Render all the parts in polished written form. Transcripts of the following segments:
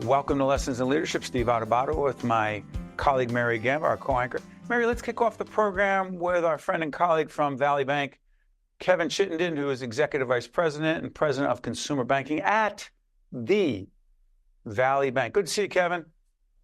Welcome to Lessons in Leadership. Steve Adubato with my colleague Mary Gamba, our co-anchor. Mary, let's kick off the program with our friend and colleague from Valley Bank, Kevin Chittenden, who is Executive Vice President and President of Consumer Banking at the Valley Bank. Good to see you, Kevin.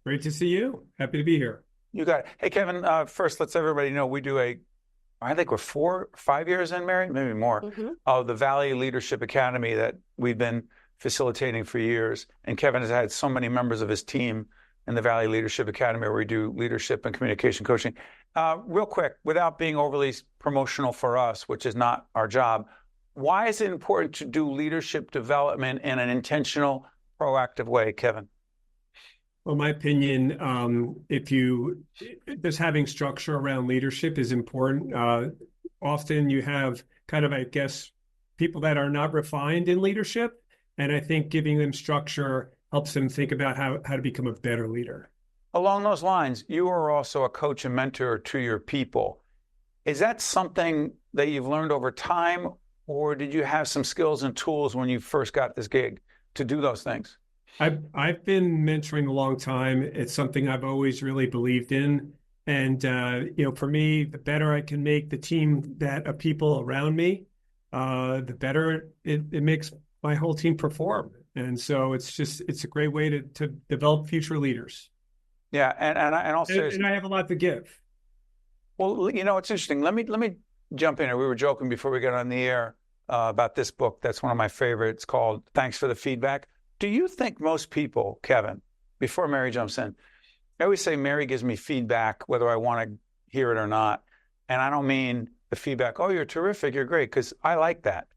Great to see you. Happy to be here. You got it. Hey, Kevin, first, let's everybody know we do I think we're 4 or 5 years in, Mary, maybe more, of the Valley Leadership Academy that we've been facilitating for years. And Kevin has had so many members of his team in the Valley Leadership Academy where we do leadership and communication coaching. Real quick, without being overly promotional for us, which is not our job, why is it important to do leadership development in an intentional, proactive way, Kevin? Well, my opinion, just having structure around leadership is important. Often you have kind of, I guess, people that are not refined in leadership. And I think giving them structure helps them think about how to become a better leader. Along those lines, you are also a coach and mentor to your people. Is that something that you've learned over time, or did you have some skills and tools when you first got this gig to do those things? I've been mentoring a long time. It's something I've always really believed in. And, for me, the better I can make the team of people around me, the better it makes my whole team perform. And so it's a great way to develop future leaders. Yeah. And I have a lot to give. Well, it's interesting. Let me jump in here. We were joking before we got on the air about this book. That's one of my favorites, called Thanks for the Feedback. Do you think most people, Kevin, before Mary jumps in, I always say Mary gives me feedback whether I want to hear it or not. And I don't mean the feedback, oh, you're terrific, you're great, because I like that.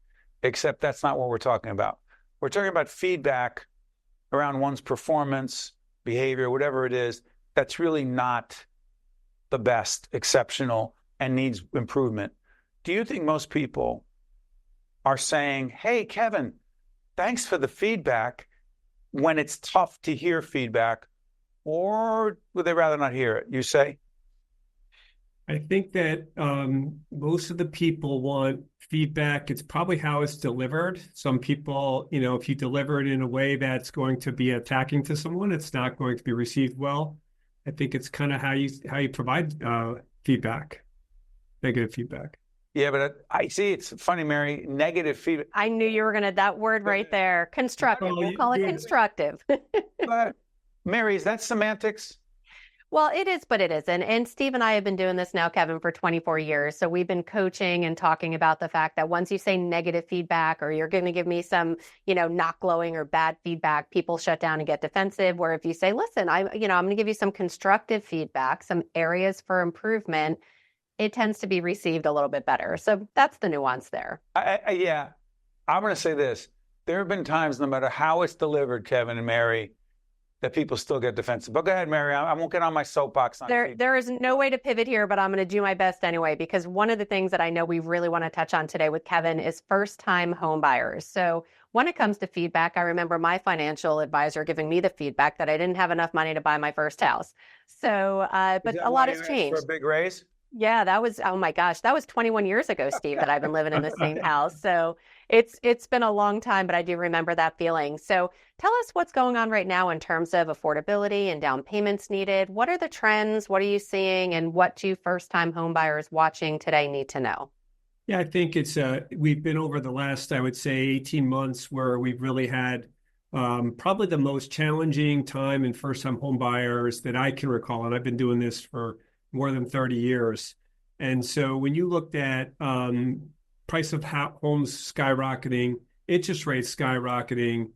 Except that's not what we're talking about. We're talking about feedback around one's performance, behavior, whatever it is, that's really not the best, exceptional, and needs improvement. Do you think most people are saying, hey, Kevin, thanks for the feedback, when it's tough to hear feedback, or would they rather not hear it, you say? I think that most of the people want feedback. It's probably how it's delivered. Some people, if you deliver it in a way that's going to be attacking to someone, it's not going to be received well. I think it's kind of how you provide feedback, negative feedback. Yeah, but I see. It's funny, Mary. Negative feedback. I knew you were that word right there. Constructive. We'll call it constructive. But Mary, is that semantics? Well, it is, but it isn't. And Steve and I have been doing this now, Kevin, for 24 years. So we've been coaching and talking about the fact that once you say negative feedback, or you're going to give me some, not glowing or bad feedback, people shut down and get defensive. Where if you say, listen, I'm going to give you some constructive feedback, some areas for improvement, it tends to be received a little bit better. So that's the nuance there. Yeah. I'm going to say this. There have been times, no matter how it's delivered, Kevin and Mary, that people still get defensive. But go ahead, Mary. I won't get on my soapbox. There is no way to pivot here, but I'm going to do my best anyway, because one of the things that I know we really want to touch on today with Kevin is first-time home buyers. So when it comes to feedback, I remember my financial advisor giving me the feedback that I didn't have enough money to buy my first house. So, but a lot has changed. For a big raise? Yeah, that was, oh my gosh, that was 21 years ago, Steve, that I've been living in the same house. So it's been a long time, but I do remember that feeling. So tell us what's going on right now in terms of affordability and down payments needed. What are the trends? What are you seeing? And what do first-time home buyers watching today need to know? Yeah, I think we've been over the last, I would say, 18 months where we've really had probably the most challenging time in first-time home buyers that I can recall. And I've been doing this for more than 30 years. And so when you looked at price of homes skyrocketing, interest rates skyrocketing,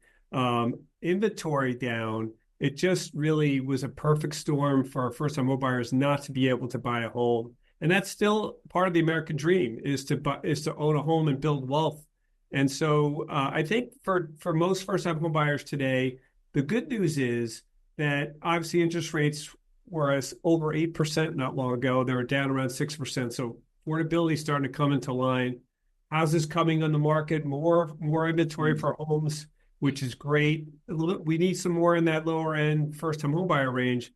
inventory down, it just really was a perfect storm for first-time home buyers not to be able to buy a home. And that's still part of the American dream, is to own a home and build wealth. And so I think for most first-time home buyers today, the good news is that obviously interest rates were over 8% not long ago. They were down around 6%. So affordability is starting to come into line. Houses coming on the market, more inventory for homes, which is great. We need some more in that lower end first-time home buyer range.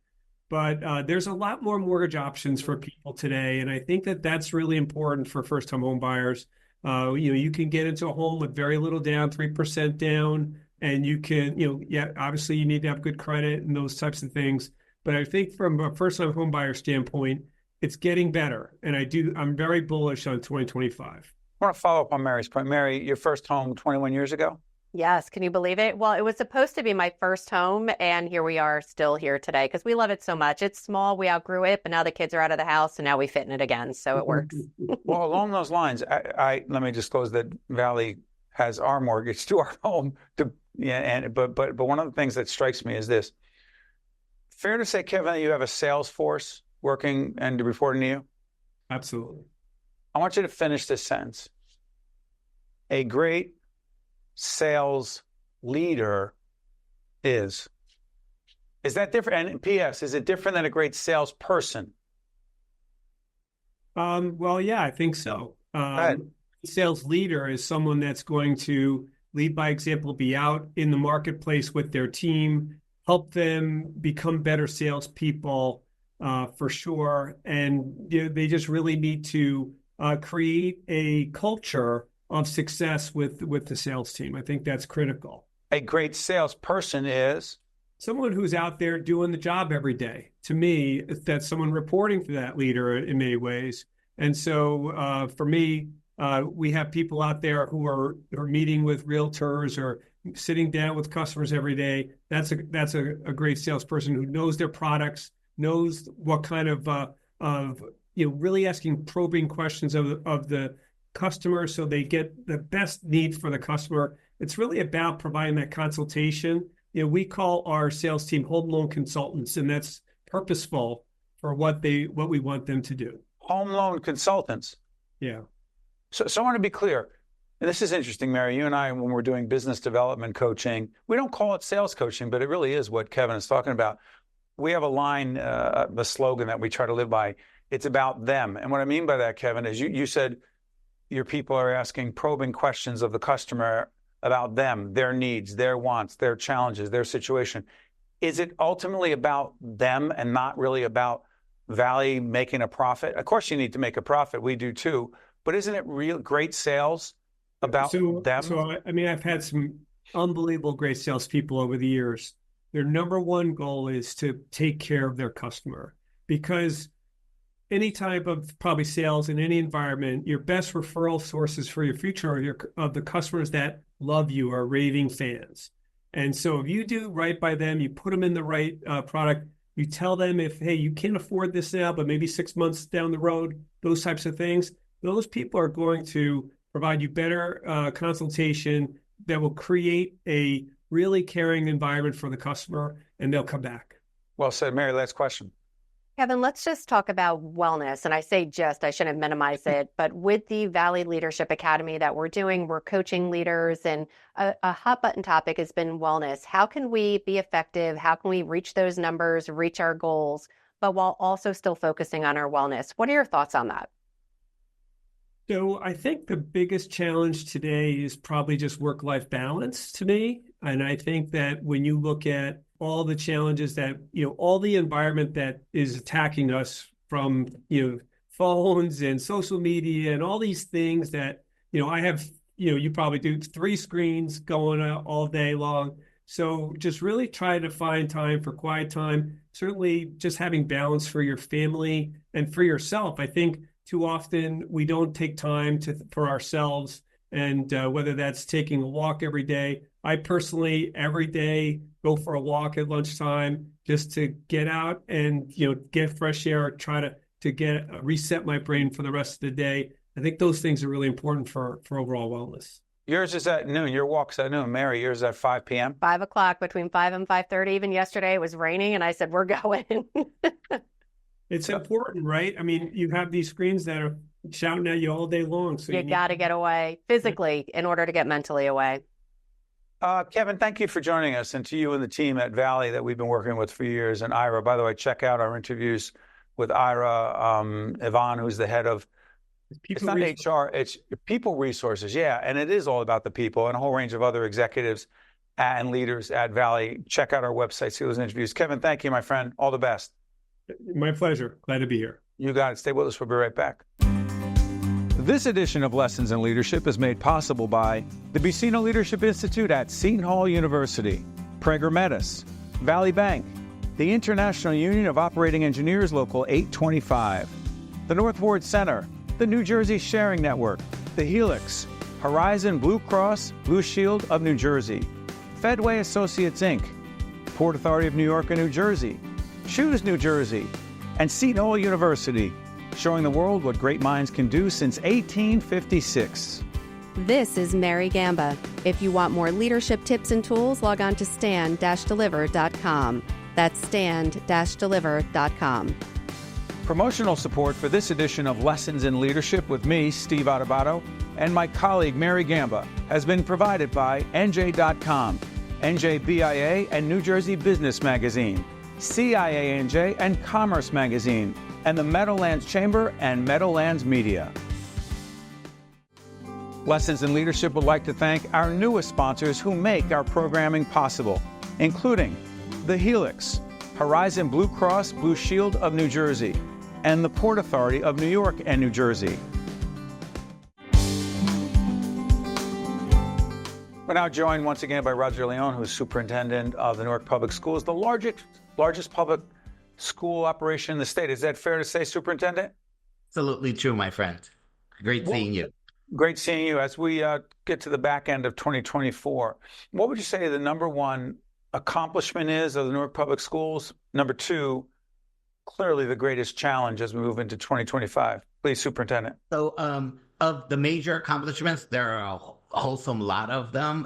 But there's a lot more mortgage options for people today. And I think that that's really important for first-time home buyers. You can get into a home with very little down, 3% down, and you can, obviously you need to have good credit and those types of things. But I think from a first-time home buyer standpoint, it's getting better. And I'm very bullish on 2025. I want to follow up on Mary's point. Mary, your first home 21 years ago? Yes. Can you believe it? Well, it was supposed to be my first home, and here we are still here today because we love it so much. It's small. We outgrew it, but now the kids are out of the house, and now we fit in it again. So it works. Well, along those lines, let me disclose that Valley has our mortgage to our home. But one of the things that strikes me is this. Fair to say, Kevin, that you have a sales force working and reporting to you? Absolutely. I want you to finish this sentence. A great sales leader is that different? And P.S., is it different than a great salesperson? Well, yeah, I think so. Sales leader is someone that's going to lead by example, be out in the marketplace with their team, help them become better salespeople, for sure. And they just really need to create a culture of success with the sales team. I think that's critical. A great salesperson is someone who's out there doing the job every day. To me, that's someone reporting to that leader in many ways. And so for me, we have people out there who are meeting with realtors or sitting down with customers every day. That's a great salesperson who knows their products, knows what kind of really asking probing questions of the customer so they get the best need for the customer. It's really about providing that consultation. We call our sales team home loan consultants, and that's purposeful for what we want them to do. Home loan consultants. Yeah. So I want to be clear, and this is interesting, Mary. You and I, when we're doing business development coaching, we don't call it sales coaching, but it really is what Kevin is talking about. We have a line, the slogan that we try to live by. It's about them. And what I mean by that, Kevin, is you said your people are asking probing questions of the customer about them, their needs, their wants, their challenges, their situation. Is it ultimately about them and not really about Valley making a profit? Of course you need to make a profit. We do too. But isn't it real great sales about them? So, I've had some unbelievable great salespeople over the years. Their number one goal is to take care of their customer, because any type of probably sales in any environment, your best referral sources for your future are of the customers that love you, are raving fans. And so if you do right by them, you put them in the right product, you tell them hey, you can't afford this now, but maybe 6 months down the road, those types of things, those people are going to provide you better consultation that will create a really caring environment for the customer, and they'll come back. Well said, Mary. Last question. Kevin, let's just talk about wellness. And I say I shouldn't minimize it, but with the Valley Leadership Academy that we're doing, we're coaching leaders, and a hot button topic has been wellness. How can we be effective? How can we reach those numbers, reach our goals, but while also still focusing on our wellness? What are your thoughts on that? So I think the biggest challenge today is probably just work-life balance to me. And I think that when you look at all the challenges that, all the environment that is attacking us from, phones and social media and all these things that, I have, you probably do 3 screens going all day long. So just really try to find time for quiet time, certainly just having balance for your family and for yourself. I think too often we don't take time for ourselves, and whether that's taking a walk every day. I personally, every day, go for a walk at lunchtime just to get out and, get fresh air, try to reset my brain for the rest of the day. I think those things are really important for overall wellness. Yours is at noon. Your walk's at noon. Mary, yours is at 5 p.m.? 5 o'clock, between 5 and 5:30. Even yesterday it was raining, and I said, we're going. It's important, right? I mean, you have these screens that are shouting at you all day long. So you got to get away physically in order to get mentally away. Kevin, thank you for joining us, and to you and the team at Valley that we've been working with for years. And Ira, by the way, check out our interviews with Ira, Yvonne, who's the head of, it's not HR, it's people resources. Yeah, and it is all about the people, and a whole range of other executives and leaders at Valley. Check out our website, see those interviews. Kevin, thank you, my friend. All the best. My pleasure. Glad to be here. You got it. Stay with us. We'll be right back. This edition of Lessons in Leadership is made possible by the Buccino Leadership Institute at Seton Hall University, Prager Metis, Valley Bank, the International Union of Operating Engineers Local 825, the North Ward Center, the New Jersey Sharing Network, the Helix, Horizon Blue Cross Blue Shield of New Jersey, Fedway Associates Inc., Port Authority of New York and New Jersey, Choose New Jersey, and Seton Hall University, showing the world what great minds can do since 1856. This is Mary Gamba. If you want more leadership tips and tools, log on to stand-deliver.com. That's stand-deliver.com. Promotional support for this edition of Lessons in Leadership with me, Steve Adubato, and my colleague Mary Gamba has been provided by NJ.com, NJBIA and New Jersey Business Magazine, CIANJ and Commerce Magazine, and the Meadowlands Chamber and Meadowlands Media. Lessons in Leadership would like to thank our newest sponsors who make our programming possible, including the Helix, Horizon Blue Cross Blue Shield of New Jersey, and the Port Authority of New York and New Jersey. We're now joined once again by Roger León, who is Superintendent of the Newark Public Schools, the largest public school operation in the state. Is that fair to say, Superintendent? Absolutely true, my friend. Great seeing you. Great seeing you. As we get to the back end of 2024, what would you say the number one accomplishment is of the Newark Public Schools? Number two, clearly the greatest challenge as we move into 2025. Please, Superintendent. So of the major accomplishments, there are a wholesome lot of them.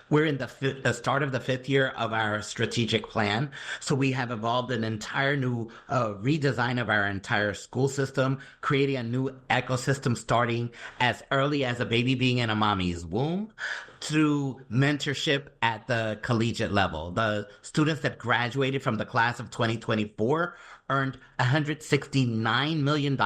We're in the start of the fifth year of our strategic plan. So we have evolved an entire new redesign of our entire school system, creating a new ecosystem starting as early as a baby being in a mommy's womb, through mentorship at the collegiate level. The students that graduated from the class of 2024 earned $169 million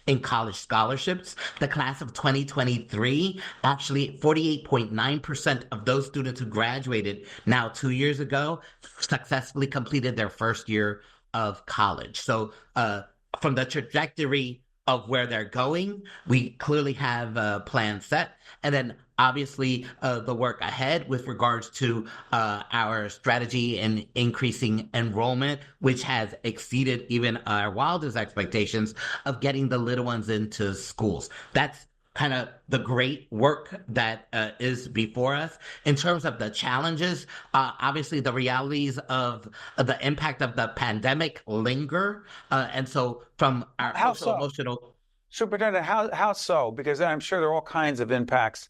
in college scholarships. The class of 2023, actually 48.9% of those students who graduated now 2 years ago successfully completed their first year of college. So from the trajectory of where they're going, we clearly have a plan set. And then obviously the work ahead with regards to our strategy in increasing enrollment, which has exceeded even our wildest expectations of getting the little ones into schools. That's kind of the great work that is before us. In terms of the challenges, obviously the realities of the impact of the pandemic linger. And so from our emotional... Superintendent, how so? Because I'm sure there are all kinds of impacts,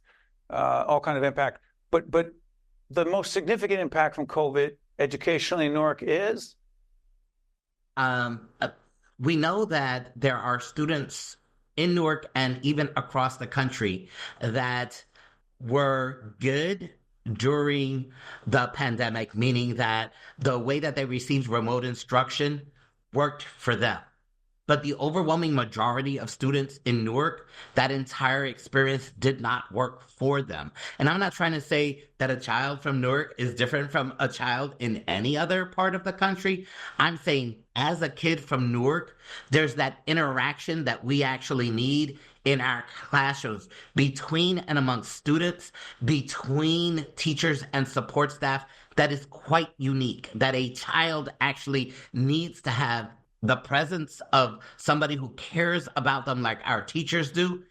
but the most significant impact from COVID educationally in Newark is? We know that there are students in Newark and even across the country that were good during the pandemic, meaning that the way that they received remote instruction worked for them. But the overwhelming majority of students in Newark, that entire experience did not work for them. And I'm not trying to say that a child from Newark is different from a child in any other part of the country. I'm saying as a kid from Newark, there's that interaction that we actually need in our classrooms between and amongst students, between teachers and support staff, that is quite unique, that a child actually needs to have the presence of somebody who cares about them like our teachers do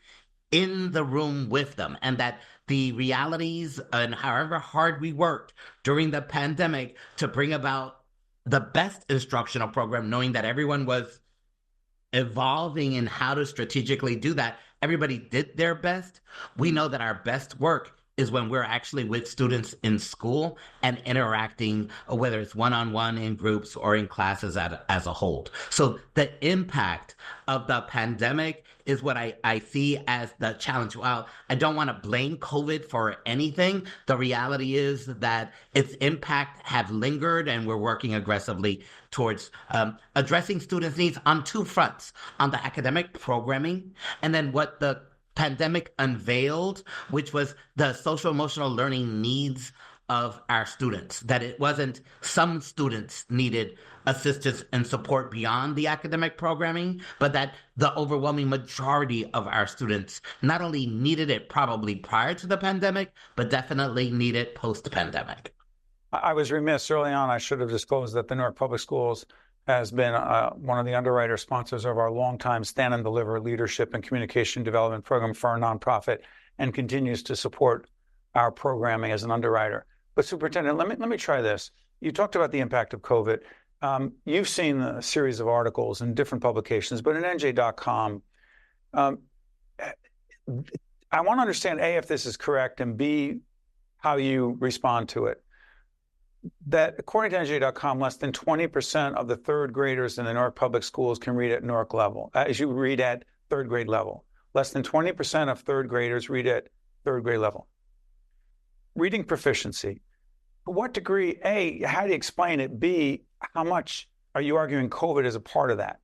in the room with them, and that the realities and however hard we worked during the pandemic to bring about the best instructional program, knowing that everyone was evolving in how to strategically do that, everybody did their best. We know that our best work is when we're actually with students in school and interacting, whether it's one-on-one in groups or in classes as a whole. So the impact of the pandemic is what I see as the challenge. While I don't want to blame COVID for anything, the reality is that its impact have lingered, and we're working aggressively towards addressing students' needs on two fronts: on the academic programming, and then what the pandemic unveiled, which was the social emotional learning needs of our students, that it wasn't some students needed assistance and support beyond the academic programming, but that the overwhelming majority of our students not only needed it probably prior to the pandemic, but definitely need it post-pandemic. I was remiss early on. I should have disclosed that the Newark Public Schools has been one of the underwriter sponsors of our longtime Stand and Deliver Leadership and Communication Development Program for our nonprofit, and continues to support our programming as an underwriter. But Superintendent, let me try this. You talked about the impact of COVID. You've seen a series of articles in different publications, but in NJ.com, I want to understand, A, if this is correct, and B, how you respond to it. That according to NJ.com, less than 20% of the third graders in the Newark Public Schools can read at Newark level, as you read at third grade level. Less than 20% of third graders read at third grade level. Reading proficiency. To what degree, A, how do you explain it? B, how much are you arguing COVID is a part of that?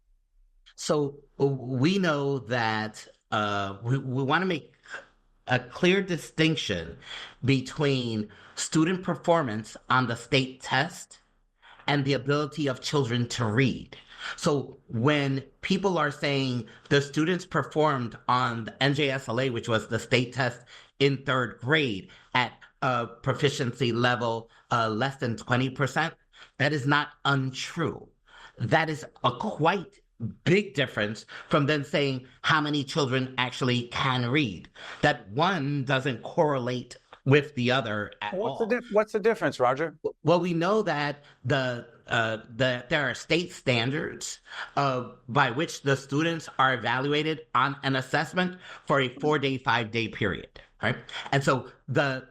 So we know that we want to make a clear distinction between student performance on the state test and the ability of children to read. So when people are saying the students performed on the NJSLA, which was the state test in third grade, at a proficiency level less than 20%, that is not untrue. That is a quite big difference from then saying how many children actually can read. That one doesn't correlate with the other at all. What's the difference, Roger? Well, we know that there are state standards by which the students are evaluated on an assessment for a 4-day, 5-day period, right? And so the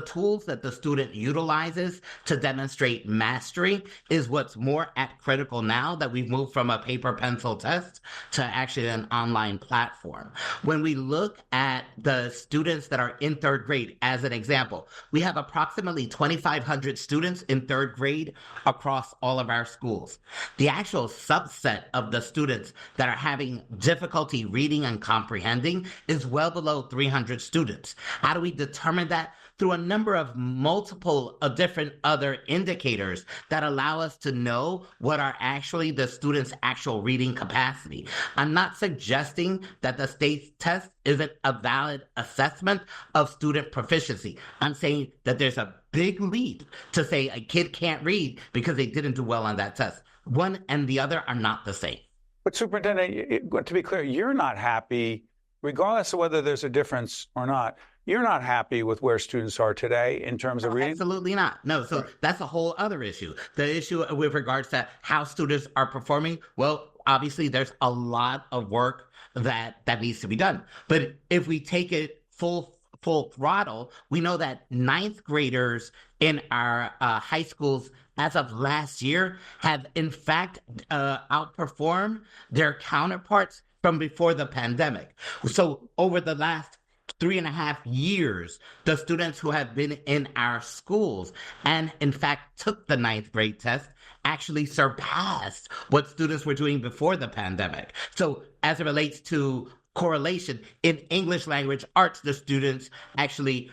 tools that the student utilizes to demonstrate mastery is what's more critical now that we've moved from a paper pencil test to actually an online platform. When we look at the students that are in third grade, as an example, we have approximately 2,500 students in third grade across all of our schools. The actual subset of the students that are having difficulty reading and comprehending is well below 300 students. How do we determine that? Through a number of multiple different other indicators that allow us to know what are actually the students' actual reading capacity. I'm not suggesting that the state test isn't a valid assessment of student proficiency. I'm saying that there's a big leap to say a kid can't read because they didn't do well on that test. One and the other are not the same. But Superintendent, to be clear, you're not happy, regardless of whether there's a difference or not. You're not happy with where students are today in terms of reading? Absolutely not. No, so that's a whole other issue. The issue with regards to how students are performing, well, obviously there's a lot of work that needs to be done. But if we take it full throttle, we know that ninth graders in our high schools as of last year have in fact outperformed their counterparts from before the pandemic. So over the last 3.5 years, the students who have been in our schools and in fact took the ninth grade test actually surpassed what students were doing before the pandemic. So as it relates to correlation, in English language arts, the students actually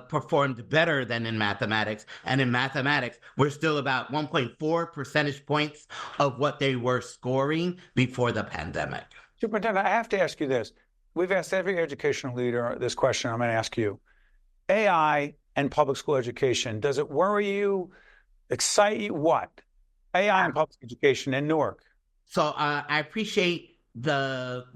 performed better than in mathematics. And in mathematics, we're still about 1.4 percentage points of what they were scoring before the pandemic. Superintendent, I have to ask you this. We've asked every educational leader this question. I'm going to ask you. AI and public school education, does it worry you, excite you? What? AI and public education in Newark. So I appreciate the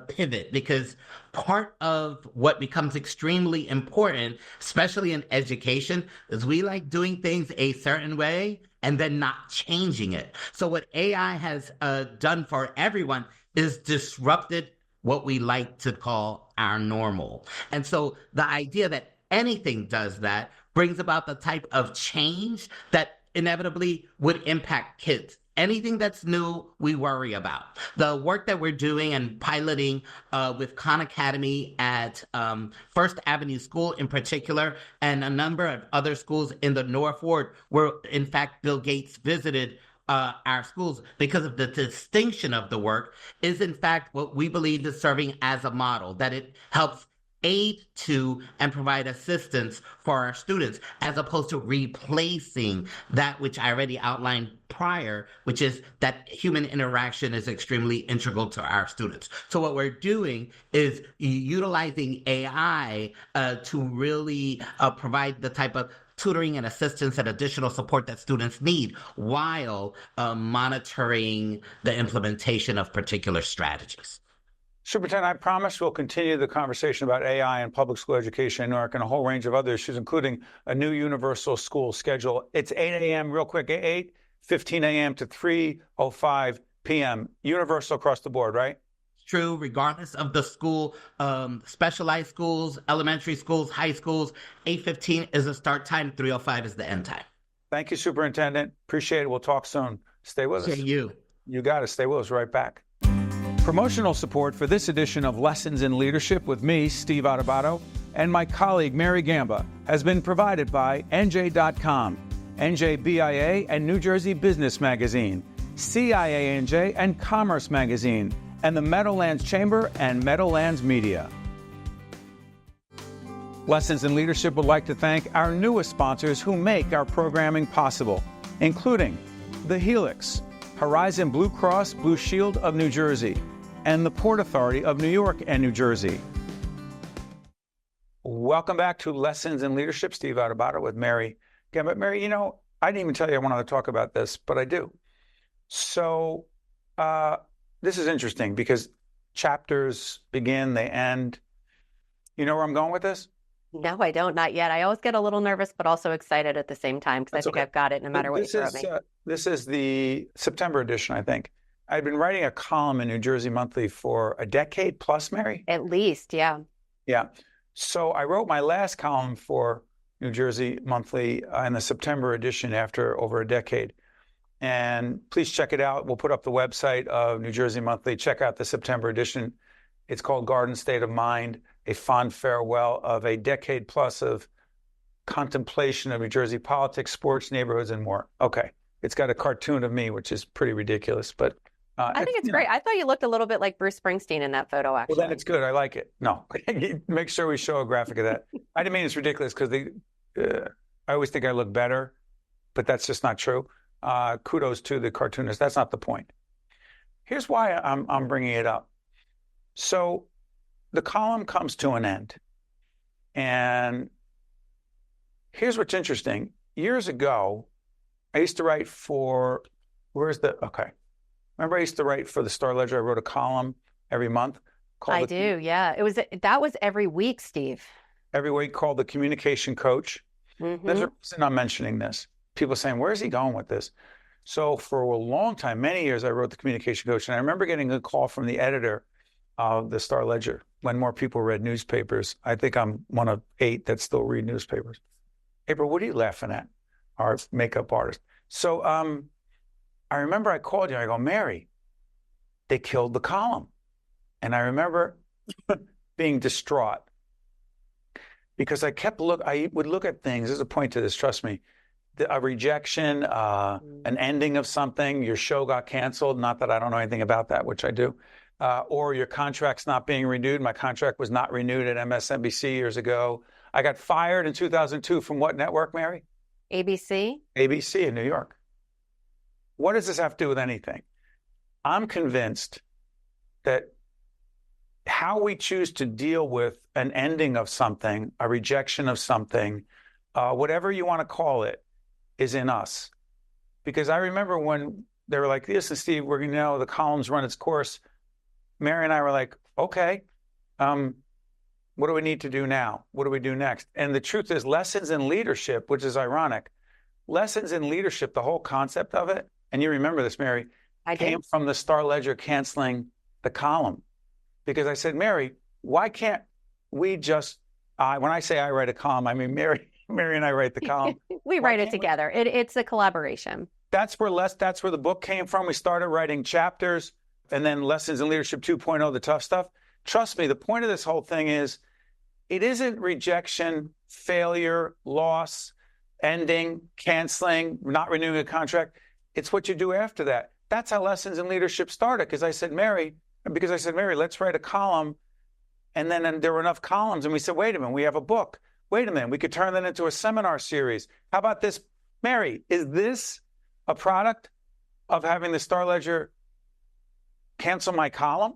pivot, because part of what becomes extremely important, especially in education, is we like doing things a certain way and then not changing it. So what AI has done for everyone is disrupted what we like to call our normal. And so the idea that anything does that brings about the type of change that inevitably would impact kids. Anything that's new, we worry about. The work that we're doing and piloting with Khan Academy at First Avenue School in particular, and a number of other schools in the North Ward, where in fact Bill Gates visited our schools, because of the distinction of the work, is in fact what we believe is serving as a model, that it helps aid to and provide assistance for our students, as opposed to replacing that which I already outlined prior, which is that human interaction is extremely integral to our students. So what we're doing is utilizing AI to really provide the type of tutoring and assistance and additional support that students need while monitoring the implementation of particular strategies. Superintendent, I promise we'll continue the conversation about AI and public school education in Newark and a whole range of other issues, including a new universal school schedule. It's 8 a.m. real quick, 8:15 a.m. to 3:05 p.m. Universal across the board, right? True, regardless of the school, specialized schools, elementary schools, high schools, 8:15 is the start time, 3:05 is the end time. Thank you, Superintendent. Appreciate it. We'll talk soon. Stay with us. You got it. Stay with us. Right back. Promotional support for this edition of Lessons in Leadership with me, Steve Adubato, and my colleague, Mary Gamba, has been provided by NJ.com, NJBIA and New Jersey Business Magazine, CIANJ and Commerce Magazine, and the Meadowlands Chamber and Meadowlands Media. Lessons in Leadership would like to thank our newest sponsors who make our programming possible, including The Helix, Horizon Blue Cross Blue Shield of New Jersey, and the Port Authority of New York and New Jersey. Welcome back to Lessons in Leadership. Steve Adubato with Mary Gamba. Mary, I didn't even tell you I wanted to talk about this, but I do. So this is interesting because chapters begin, they end. You know where I'm going with this? No, I don't. Not yet. I always get a little nervous, but also excited at the same time because I think I've got it no matter what you throw at me. This is the September edition, I think. I've been writing a column in New Jersey Monthly for a decade plus, Mary? At least, yeah. Yeah. So I wrote my last column for New Jersey Monthly in the September edition after over a decade. And please check it out. We'll put up the website of New Jersey Monthly. Check out the September edition. It's called Garden State of Mind, a fond farewell of a decade plus of contemplation of New Jersey politics, sports, neighborhoods, and more. Okay. It's got a cartoon of me, which is pretty ridiculous, but I think it's great. I thought you looked a little bit like Bruce Springsteen in that photo, actually. Well, then it's good. I like it. No, make sure we show a graphic of that. I didn't mean it's ridiculous because I always think I look better, but that's just not true. Kudos to the cartoonist. That's not the point. Here's why I'm bringing it up. So the column comes to an end. And here's what's interesting. Years ago, I used to write for, remember I used to write for the Star Ledger. I wrote a column every month. Yeah. That was every week, Steve. Every week, called The Communication Coach. Mm-hmm. There's a reason I'm mentioning this. People saying, where's he going with this? So for a long time, many years, I wrote The Communication Coach. And I remember getting a call from the editor of the Star Ledger when more people read newspapers. I think I'm one of 8 that still read newspapers. April, what are you laughing at? Our makeup artist. So I remember I called you. I go, Mary, they killed the column. And I remember being distraught because I would look at things. There's a point to this, trust me. A rejection, an ending of something, your show got canceled. Not that I don't know anything about that, which I do. Or your contract's not being renewed. My contract was not renewed at MSNBC years ago. I got fired in 2002 from what network, Mary? ABC? ABC in New York. What does this have to do with anything? I'm convinced that how we choose to deal with an ending of something, a rejection of something, whatever you want to call it, is in us. Because I remember when they were like, listen, Steve, we're going to know the column's run its course. Mary and I were like, okay, what do we need to do now? What do we do next? And the truth is, lessons in leadership, which is ironic, lessons in leadership, the whole concept of it, and you remember this, Mary, came from the Star Ledger canceling the column. Because I said, Mary, why can't we just, when I say I write a column, I mean Mary and I write the column. We write it together. It's a collaboration. That's where the book came from. We started writing chapters and then Lessons in Leadership 2.0, the tough stuff. Trust me, the point of this whole thing is it isn't rejection, failure, loss, ending, canceling, not renewing a contract. It's what you do after that. That's how Lessons in Leadership started. Because I said, Mary, let's write a column And then there were enough columns, and we said, wait a minute, we have a book. Wait a minute, we could turn that into a seminar series. How about this? Mary, is this a product of having the Star Ledger cancel my column?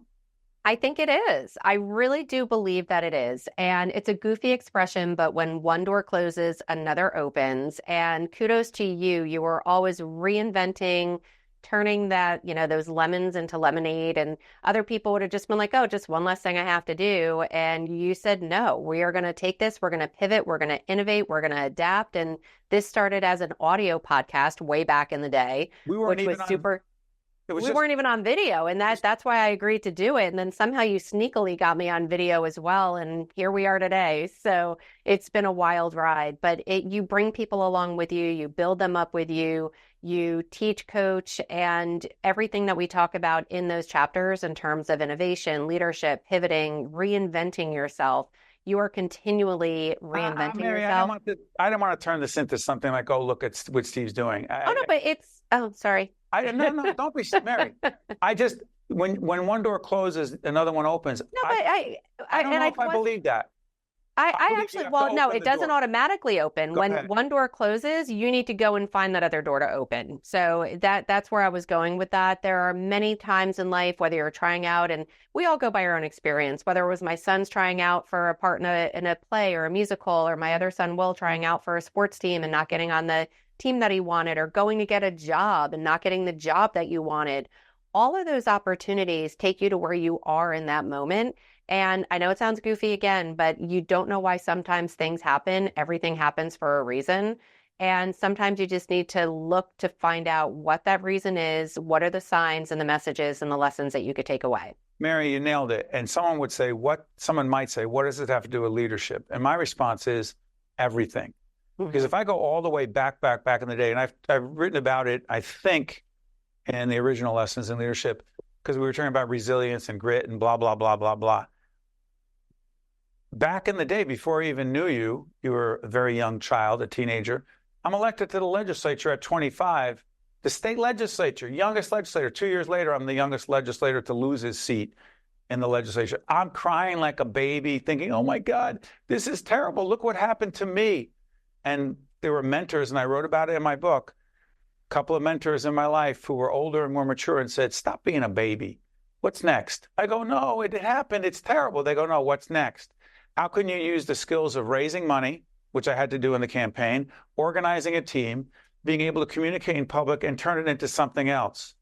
I think it is. I really do believe that it is. And it's a goofy expression, but when one door closes, another opens. And kudos to you. You were always reinventing, turning that, those lemons into lemonade. And other people would have just been like, oh, just one less thing I have to do. And you said, no, we are going to take this. We're going to pivot. We're going to innovate. We're going to adapt. And this started as an audio podcast way back in the day, which was super. We weren't even on video, and that's why I agreed to do it. And then somehow you sneakily got me on video as well, and here we are today. So it's been a wild ride, but you bring people along with you, you build them up with you, you teach, coach, and everything that we talk about in those chapters in terms of innovation, leadership, pivoting, reinventing yourself. You are continually reinventing Mary, yourself. I don't want to turn this into something like, oh, look at what Steve's doing. Sorry. No, don't be Mary. I just, when one door closes, another one opens. No, but I don't know if I believe that. It doesn't automatically open. When one door closes, you need to go and find that other door to open. So that's where I was going with that. There are many times in life, whether you're trying out, and we all go by our own experience, whether it was my son's trying out for a part in a play or a musical, or my other son Will trying out for a sports team and not getting on the team that he wanted, or going to get a job and not getting the job that you wanted. All of those opportunities take you to where you are in that moment. And I know it sounds goofy again, but you don't know why sometimes things happen. Everything happens for a reason. And sometimes you just need to look to find out what that reason is, what are the signs and the messages and the lessons that you could take away. Mary, you nailed it. And someone might say, what does it have to do with leadership? And my response is everything. Because if I go all the way back in the day, and I've written about it, I think, in the original Lessons in Leadership, because we were talking about resilience and grit and blah, blah, blah, blah, blah. Back in the day, before I even knew you were a very young child, a teenager. I'm elected to the legislature at 25, the state legislature, youngest legislator. 2 years later, I'm the youngest legislator to lose his seat in the legislature. I'm crying like a baby, thinking, oh my God, this is terrible. Look what happened to me. And there were mentors, and I wrote about it in my book, a couple of mentors in my life who were older and more mature and said, stop being a baby. What's next? I go, no, it happened. It's terrible. They go, no, what's next? How can you use the skills of raising money, which I had to do in the campaign, organizing a team, being able to communicate in public and turn it into something else?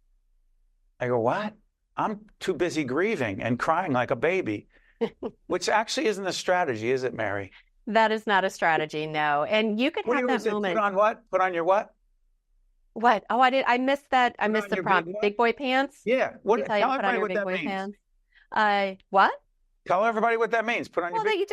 I go, what? I'm too busy grieving and crying like a baby, which actually isn't a strategy, is it, Mary? That is not a strategy, no. And you could have that moment. Put on what? Put on your what? What? Oh, I missed that. I missed the prompt. Big boy pants? Yeah. Tell everybody what that means. What? Tell everybody what that means. Put on your Well, you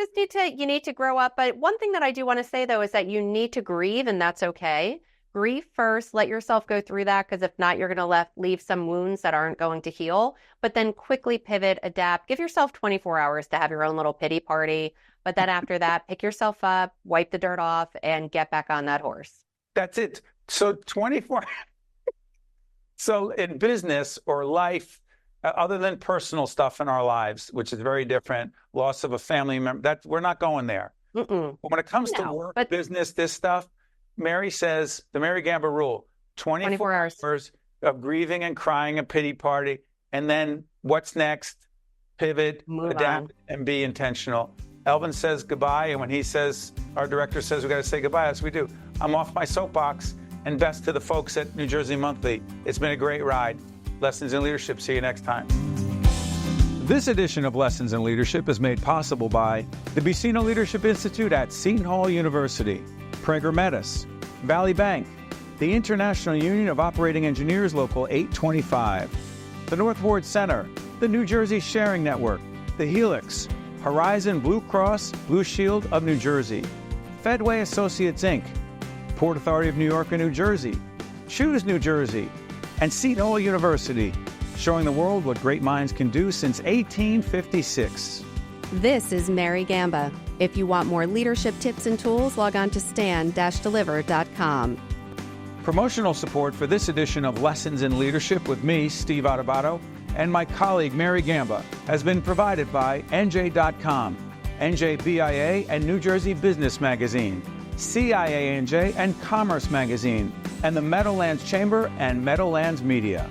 need to grow up. But one thing that I do want to say, though, is that you need to grieve, and that's okay. Grieve first. Let yourself go through that, because if not, you're going to leave some wounds that aren't going to heal. But then quickly pivot, adapt. Give yourself 24 hours to have your own little pity party. But then after that, pick yourself up, wipe the dirt off, and get back on that horse. That's it. So 24. So in business or life, other than personal stuff in our lives, which is very different, loss of a family member, we're not going there. But when it comes to work, business, this stuff, Mary says, the Mary Gamba rule, 24 hours of grieving and crying, a pity party, and then what's next? Pivot, adapt, and be intentional. Elvin says goodbye, and when he says, our director says we got to say goodbye, as we do. I'm off my soapbox, and best to the folks at New Jersey Monthly. It's been a great ride. Lessons in Leadership. See you next time. This edition of Lessons in Leadership is made possible by the Buccino Leadership Institute at Seton Hall University, Prager Metis, Valley Bank, the International Union of Operating Engineers Local 825, the North Ward Center, the New Jersey Sharing Network, the Helix, Horizon Blue Cross Blue Shield of New Jersey, Fedway Associates Inc., Port Authority of New York and New Jersey, Choose New Jersey, and Seton Hall University, showing the world what great minds can do since 1856. This is Mary Gamba. If you want more leadership tips and tools, log on to stand-deliver.com. Promotional support for this edition of Lessons in Leadership with me, Steve Adubato, and my colleague Mary Gamba has been provided by NJ.com, NJBIA and New Jersey Business Magazine, CIANJ and Commerce Magazine, and the Meadowlands Chamber and Meadowlands Media.